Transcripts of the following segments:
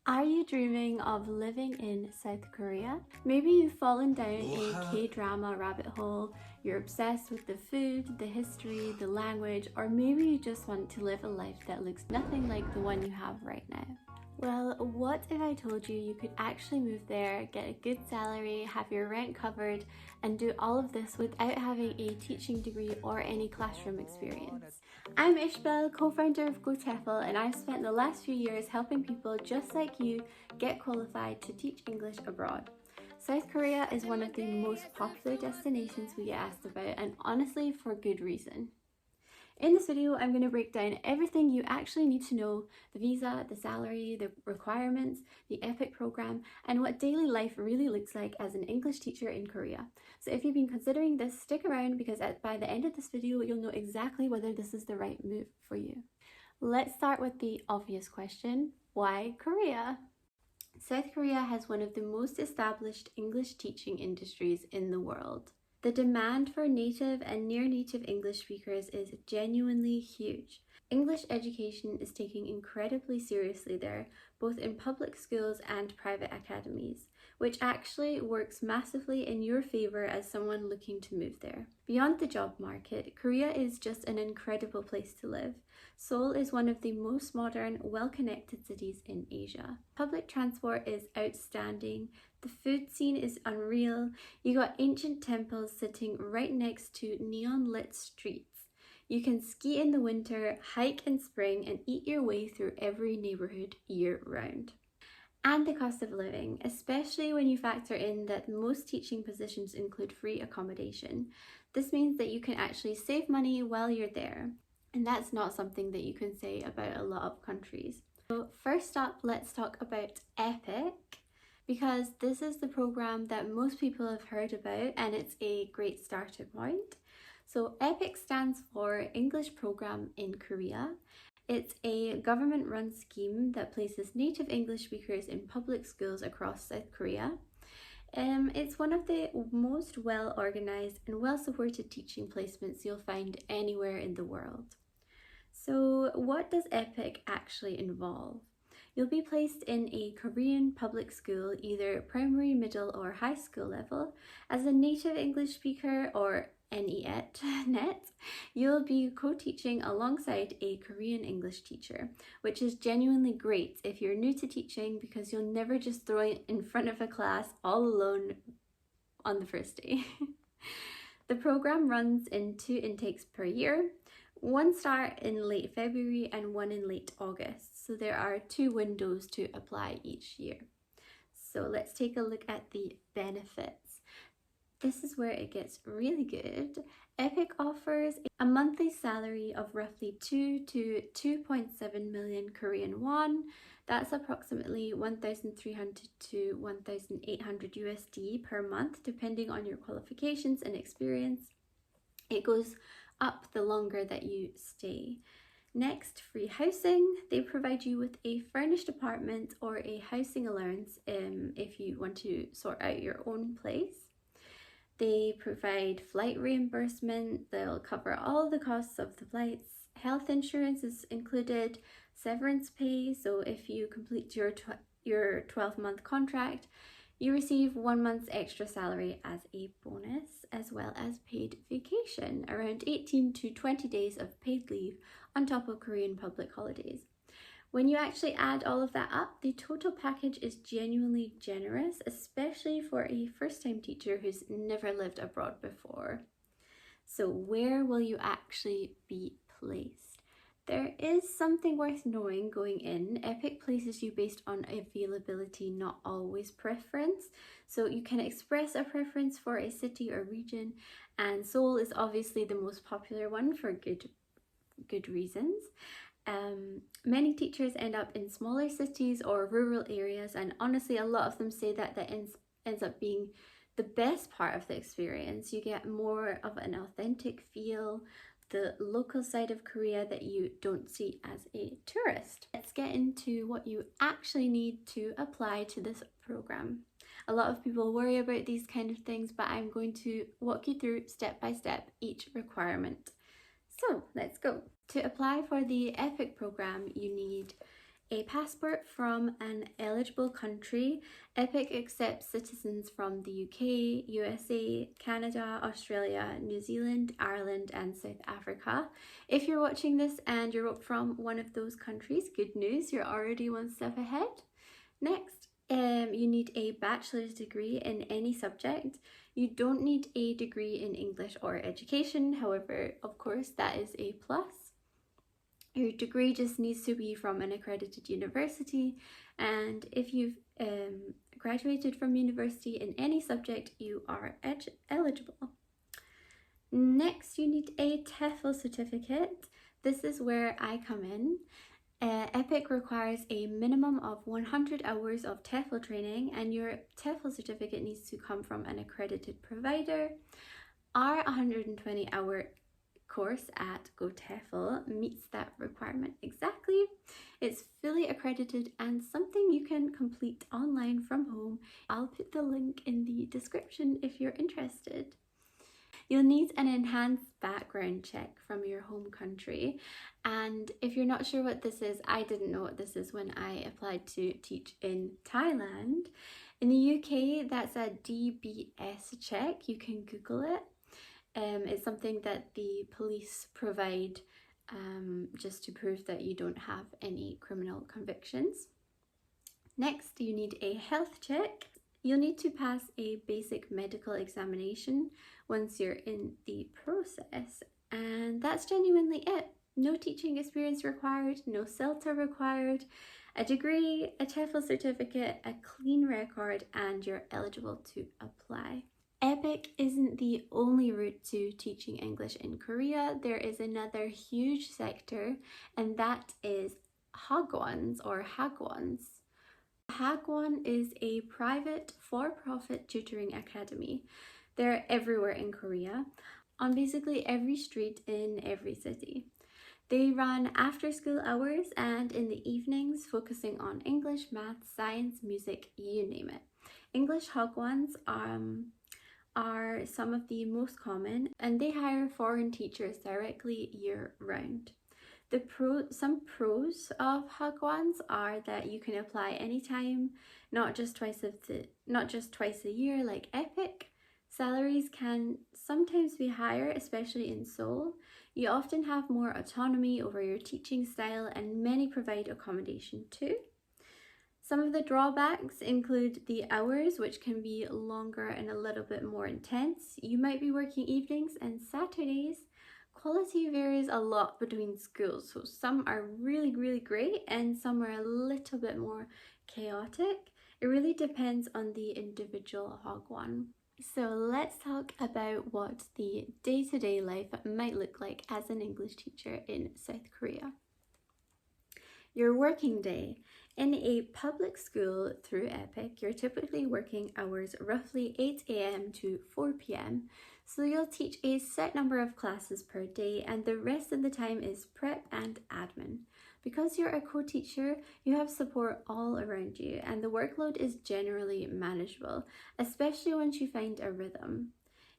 Are you dreaming of living in South Korea? Maybe you've fallen down a K-drama rabbit hole, you're obsessed with the food, the history, the language, or maybe you just want to live a life that looks nothing like the one you have right now. Well, what if I told you you could actually move there, get a good salary, have your rent covered, and do all of this without having a teaching degree or any classroom experience? I'm Ishbel, co-founder of Tefl, and I've spent the last few years helping people just like you get qualified to teach English abroad. South Korea is one of the most popular destinations we get asked about, and honestly, for good reason. In this video, I'm going to break down everything you actually need to know: the visa, the salary, the requirements, the EPIK program, and what daily life really looks like as an English teacher in Korea. So if you've been considering this, stick around because by the end of this video, you'll know exactly whether this is the right move for you. Let's start with the obvious question: why Korea? South Korea has one of the most established English teaching industries in the world. The demand for native and near-native English speakers is genuinely huge. English education is taken incredibly seriously there, both in public schools and private academies, which actually works massively in your favour as someone looking to move there. Beyond the job market, Korea is just an incredible place to live. Seoul is one of the most modern, well-connected cities in Asia. Public transport is outstanding. The food scene is unreal. You got ancient temples sitting right next to neon-lit streets. You can ski in the winter, hike in spring, and eat your way through every neighborhood year-round. And the cost of living, especially when you factor in that most teaching positions include free accommodation. This means that you can actually save money while you're there. And that's not something that you can say about a lot of countries. So first up, let's talk about EPIK, because this is the program that most people have heard about and it's a great starting point. So EPIK stands for English Program in Korea. It's a government-run scheme that places native English speakers in public schools across South Korea. It's one of the most well-organized and well-supported teaching placements you'll find anywhere in the world. So what does EPIK actually involve? You'll be placed in a Korean public school, either primary, middle, or high school level. As a native English speaker, or NET, you'll be co-teaching alongside a Korean English teacher, which is genuinely great if you're new to teaching because you'll never just throw it in front of a class all alone on the first day. The program runs in 2 intakes per year. One start in late February and one in late August. So there are 2 windows to apply each year. So let's take a look at the benefits. This is where it gets really good. EPIK offers a monthly salary of roughly 2 to 2.7 million Korean won. That's approximately 1,300 to 1,800 USD per month, depending on your qualifications and experience. It goes up the longer that you stay. Next, free housing. They provide you with a furnished apartment or a housing allowance if you want to sort out your own place. They provide flight reimbursement. They'll cover all the costs of the flights. Health insurance is included, severance pay. So if you complete your 12-month contract, you receive 1 month's extra salary as a bonus, as well as paid vacation, around 18 to 20 days of paid leave on top of Korean public holidays. When you actually add all of that up, the total package is genuinely generous, especially for a first-time teacher who's never lived abroad before. So where will you actually be placed? There is something worth knowing going in. EPIK places you based on availability, not always preference. So you can express a preference for a city or region, and Seoul is obviously the most popular one for good reasons. Many teachers end up in smaller cities or rural areas, and honestly a lot of them say that ends up being the best part of the experience. You get more of an authentic feel, the local side of Korea that you don't see as a tourist. Let's get into what you actually need to apply to this program. A lot of people worry about these kind of things, but I'm going to walk you through step by step each requirement. So let's go. To apply for the EPIK program, you need a passport from an eligible country. EPIK accepts citizens from the UK, USA, Canada, Australia, New Zealand, Ireland, and South Africa. If you're watching this and you're from one of those countries, good news, you're already one step ahead. Next, you need a bachelor's degree in any subject. You don't need a degree in English or education, however, of course, that is a plus. Your degree just needs to be from an accredited university, and if you've graduated from university in any subject, you are eligible. Next, you need a Tefl certificate. This is where I come in. EPIK requires a minimum of 100 hours of Tefl training, and your Tefl certificate needs to come from an accredited provider. Our 120-hour course at GoTefl meets that requirement exactly. It's fully accredited and something you can complete online from home. I'll put the link in the description if you're interested. You'll need an enhanced background check from your home country, and if you're not sure what this is, I didn't know what this is when I applied to teach in Thailand. In the UK, that's a DBS check. You can Google it. It's something that the police provide just to prove that you don't have any criminal convictions. Next, you need a health check. You'll need to pass a basic medical examination once you're in the process, and that's genuinely it. No teaching experience required, no CELTA required, a degree, a Tefl certificate, a clean record, and you're eligible to apply. EPIK isn't the only route to teaching English in Korea. There is another huge sector, and that is Hagwons or Hagwons. Hagwon is a private for-profit tutoring academy. They're everywhere in Korea, on basically every street in every city. They run after school hours and in the evenings, focusing on English, math, science, music, you name it. English Hagwons are some of the most common, and they hire foreign teachers directly year-round. Some pros of Hagwons are that you can apply anytime, not just twice a year like EPIK. Salaries can sometimes be higher, especially in Seoul. You often have more autonomy over your teaching style, and many provide accommodation too. Some of the drawbacks include the hours, which can be longer and a little bit more intense. You might be working evenings and Saturdays. Quality varies a lot between schools, so some are really, really great and some are a little bit more chaotic. It really depends on the individual Hagwon. So let's talk about what the day-to-day life might look like as an English teacher in South Korea. Your working day. In a public school through EPIK, you're typically working hours roughly 8 a.m. to 4 p.m. So you'll teach a set number of classes per day, and the rest of the time is prep and admin. Because you're a co-teacher, you have support all around you, and the workload is generally manageable, especially once you find a rhythm.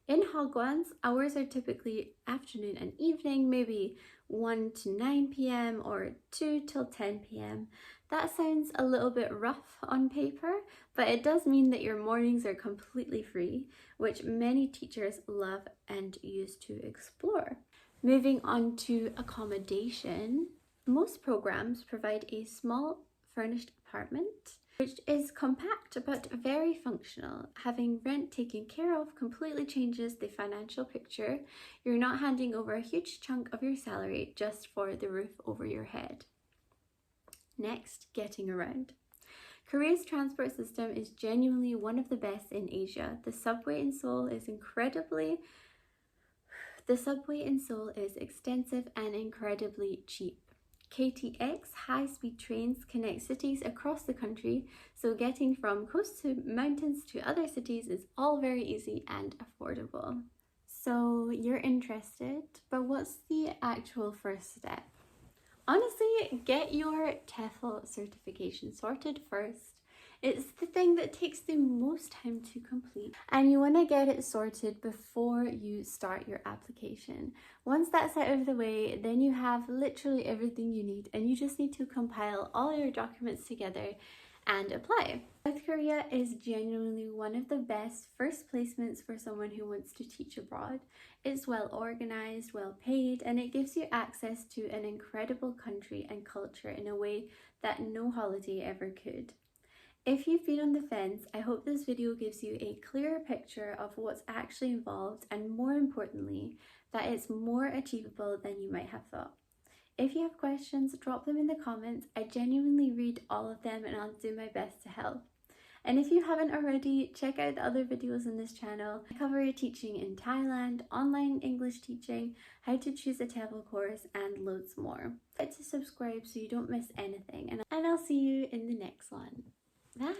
In Hagwons, hours are typically afternoon and evening, maybe 1 to 9 p.m. or 2 till 10 p.m. That sounds a little bit rough on paper, but it does mean that your mornings are completely free, which many teachers love and use to explore. Moving on to accommodation, most programs provide a small furnished apartment, which is compact but very functional. Having rent taken care of completely changes the financial picture. You're not handing over a huge chunk of your salary just for the roof over your head. Next, getting around. Korea's transport system is genuinely one of the best in Asia. The subway in Seoul is extensive and incredibly cheap. KTX high-speed trains connect cities across the country, so getting from coast to mountains to other cities is all very easy and affordable. So you're interested, but what's the actual first step? Honestly, get your Tefl certification sorted first. It's the thing that takes the most time to complete, and you want to get it sorted before you start your application. Once that's out of the way, then you have literally everything you need, and you just need to compile all your documents together and apply. South Korea is genuinely one of the best first placements for someone who wants to teach abroad. It's well organized, well paid, and it gives you access to an incredible country and culture in a way that no holiday ever could. If you've been on the fence, I hope this video gives you a clearer picture of what's actually involved, and more importantly, that it's more achievable than you might have thought. If you have questions, drop them in the comments. I genuinely read all of them and I'll do my best to help. And if you haven't already, check out the other videos on this channel. I cover teaching in Thailand, online English teaching, how to choose a Tefl course, and loads more. Hit to subscribe so you don't miss anything, and I'll see you in the next one. Bye!